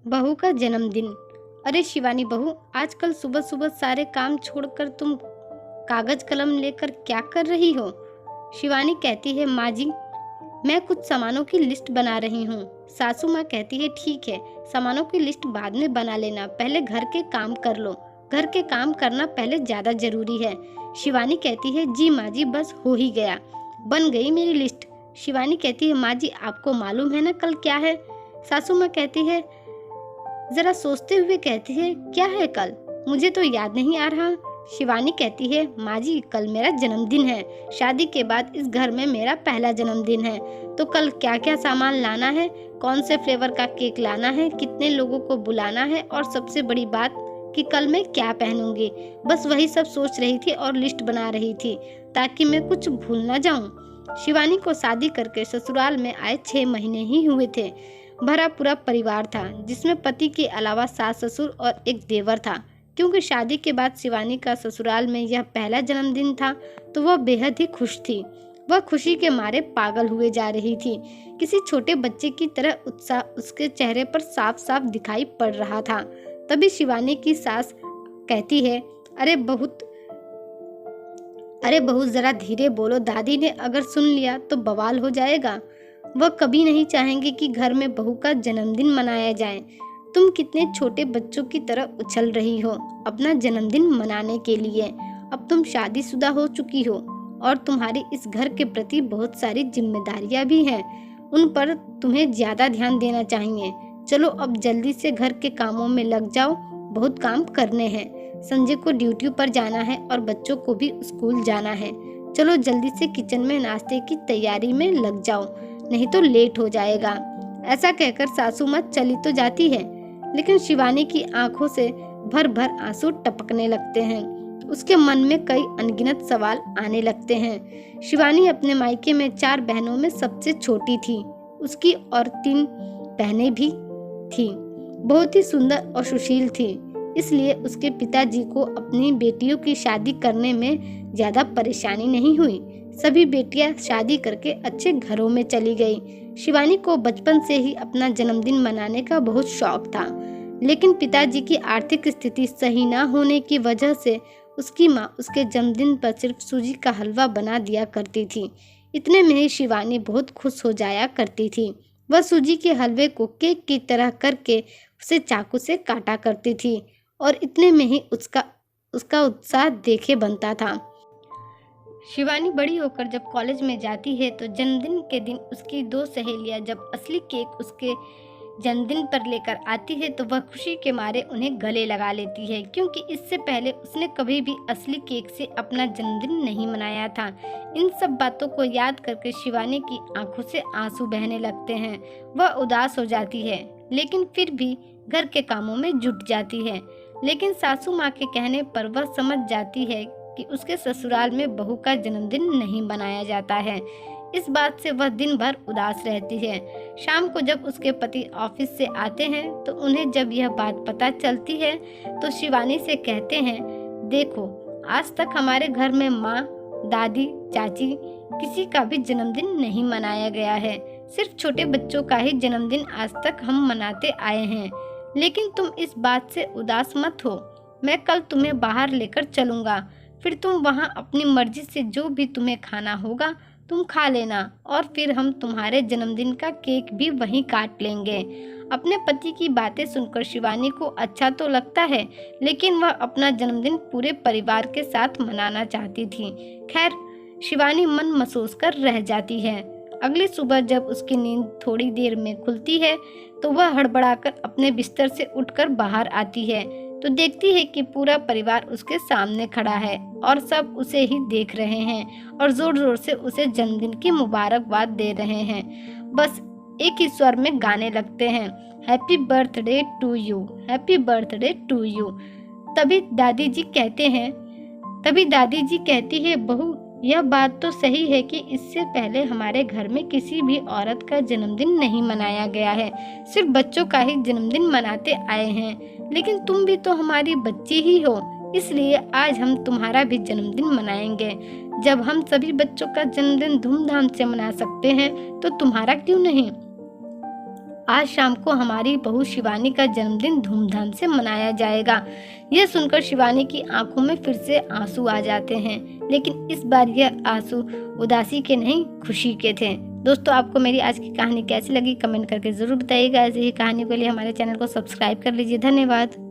बहू का जन्मदिन। अरे शिवानी बहू, आजकल सुबह सुबह सारे काम छोड़कर तुम कागज कलम लेकर क्या कर रही हो? शिवानी कहती है, माँ जी मैं कुछ सामानों की लिस्ट बना रही हूँ। सासू माँ कहती है, ठीक है, सामानों की लिस्ट बाद में बना लेना, पहले घर के काम कर लो। घर के काम करना पहले ज्यादा जरूरी है। शिवानी कहती है, जी माँ जी, बस हो ही गया, बन गई मेरी लिस्ट। शिवानी कहती है, माँ जी आपको मालूम है ना कल क्या है? सासू माँ कहती है, जरा सोचते हुए कहती है, क्या है कल? मुझे तो याद नहीं आ रहा। शिवानी कहती है, माँ जी कल मेरा जन्मदिन है, शादी के बाद इस घर में मेरा पहला जन्मदिन है, तो कल क्या क्या सामान लाना है, कौन से फ्लेवर का केक लाना है, कितने लोगों को बुलाना है, और सबसे बड़ी बात कि कल मैं क्या पहनूंगी। बस वही सब सोच रही थी और लिस्ट बना रही थी ताकि मैं कुछ भूल ना जाऊं। शिवानी को शादी करके ससुराल में आए 6 महीने ही हुए थे। भरा पूरा परिवार था जिसमें पति के अलावा सास ससुर और एक देवर था। क्योंकि शादी के बाद शिवानी का ससुराल में यह पहला जन्मदिन था तो वह बेहद ही खुश थी। वह खुशी के मारे पागल हुए जा रही थी। किसी छोटे बच्चे की तरह उत्साह उसके चेहरे पर साफ साफ दिखाई पड़ रहा था। तभी शिवानी की सास कहती है, अरे बहू जरा धीरे बोलो, दादी ने अगर सुन लिया तो बवाल हो जाएगा। वह कभी नहीं चाहेंगे कि घर में बहू का जन्मदिन मनाया जाए। तुम कितने छोटे बच्चों की तरह उछल रही हो अपना जन्मदिन मनाने के लिए। अब तुम शादीशुदा हो चुकी हो और तुम्हारी इस घर के प्रति बहुत सारी जिम्मेदारियां भी हैं। उन पर तुम्हें ज्यादा ध्यान देना चाहिए। चलो अब जल्दी से घर के कामों में लग जाओ, बहुत काम करने हैं। संजय को ड्यूटी पर जाना है और बच्चों को भी स्कूल जाना है। चलो जल्दी से किचन में नाश्ते की तैयारी में लग जाओ, नहीं तो लेट हो जाएगा। ऐसा कहकर सासू माँ चली तो जाती है, लेकिन शिवानी की आंखों से भर भर आंसू टपकने लगते हैं। उसके मन में कई अनगिनत सवाल आने लगते हैं। शिवानी अपने मायके में 4 बहनों में सबसे छोटी थी। उसकी और 3 बहनें भी थी। बहुत ही सुंदर और सुशील थी, इसलिए उसके पिताजी को अपनी बेटियों की शादी करने में ज्यादा परेशानी नहीं हुई। सभी बेटियां शादी करके अच्छे घरों में चली गई। शिवानी को बचपन से ही अपना जन्मदिन मनाने का बहुत शौक था, लेकिन पिताजी की आर्थिक स्थिति सही न होने की वजह से उसकी माँ उसके जन्मदिन पर सिर्फ सूजी का हलवा बना दिया करती थी। इतने में ही शिवानी बहुत खुश हो जाया करती थी। वह सूजी के हलवे को केक की तरह करके उसे चाकू से काटा करती थी और इतने में ही उसका उत्साह देखे बनता था। शिवानी बड़ी होकर जब कॉलेज में जाती है तो जन्मदिन के दिन उसकी 2 सहेलियां जब असली केक उसके जन्मदिन पर लेकर आती है तो वह खुशी के मारे उन्हें गले लगा लेती है, क्योंकि इससे पहले उसने कभी भी असली केक से अपना जन्मदिन नहीं मनाया था। इन सब बातों को याद करके शिवानी की आंखों से आंसू बहने लगते हैं। वह उदास हो जाती है, लेकिन फिर भी घर के कामों में जुट जाती है। लेकिन सासू माँ के कहने पर वह समझ जाती है कि उसके ससुराल में बहू का जन्मदिन नहीं मनाया जाता है। इस बात से वह दिन भर उदास रहती है। शाम को जब उसके पति ऑफिस से आते हैं तो उन्हें जब यह बात पता चलती है तो शिवानी से कहते हैं, देखो आज तक हमारे घर में माँ, दादी, चाची किसी का भी जन्मदिन नहीं मनाया गया है। सिर्फ छोटे बच्चों का ही जन्मदिन आज तक हम मनाते आए हैं। लेकिन तुम इस बात से उदास मत हो, मैं कल तुम्हें बाहर लेकर चलूंगा, फिर तुम वहाँ अपनी मर्जी से जो भी तुम्हें खाना होगा तुम खा लेना, और फिर हम तुम्हारे जन्मदिन का केक भी वहीं काट लेंगे। अपने पति की बातें सुनकर शिवानी को अच्छा तो लगता है, लेकिन वह अपना जन्मदिन पूरे परिवार के साथ मनाना चाहती थी। खैर, शिवानी मन महसूस कर रह जाती है। अगली सुबह जब उसकी नींद थोड़ी देर में खुलती है तो वह हड़बड़ाकर अपने बिस्तर से उठकर बाहर आती है तो देखती है कि पूरा परिवार उसके सामने खड़ा है और सब उसे ही देख रहे हैं और जोर जोर से उसे जन्मदिन की मुबारकबाद दे रहे हैं। बस एक ही स्वर में गाने लगते हैं, happy birthday to you, happy birthday to you. तभी दादी जी कहती है, बहू यह बात तो सही है कि इससे पहले हमारे घर में किसी भी औरत का जन्मदिन नहीं मनाया गया है, सिर्फ बच्चों का ही जन्मदिन मनाते आए हैं। लेकिन तुम भी तो हमारी बच्ची ही हो, इसलिए आज हम तुम्हारा भी जन्मदिन मनाएंगे। जब हम सभी बच्चों का जन्मदिन धूमधाम से मना सकते हैं तो तुम्हारा क्यों नहीं? आज शाम को हमारी बहू शिवानी का जन्मदिन धूमधाम से मनाया जाएगा। यह सुनकर शिवानी की आंखों में फिर से आंसू आ जाते हैं, लेकिन इस बार यह आंसू उदासी के नहीं, खुशी के थे। दोस्तों, आपको मेरी आज की कहानी कैसी लगी कमेंट करके ज़रूर बताइएगा। ऐसे ही कहानी के लिए हमारे चैनल को सब्सक्राइब कर लीजिए। धन्यवाद।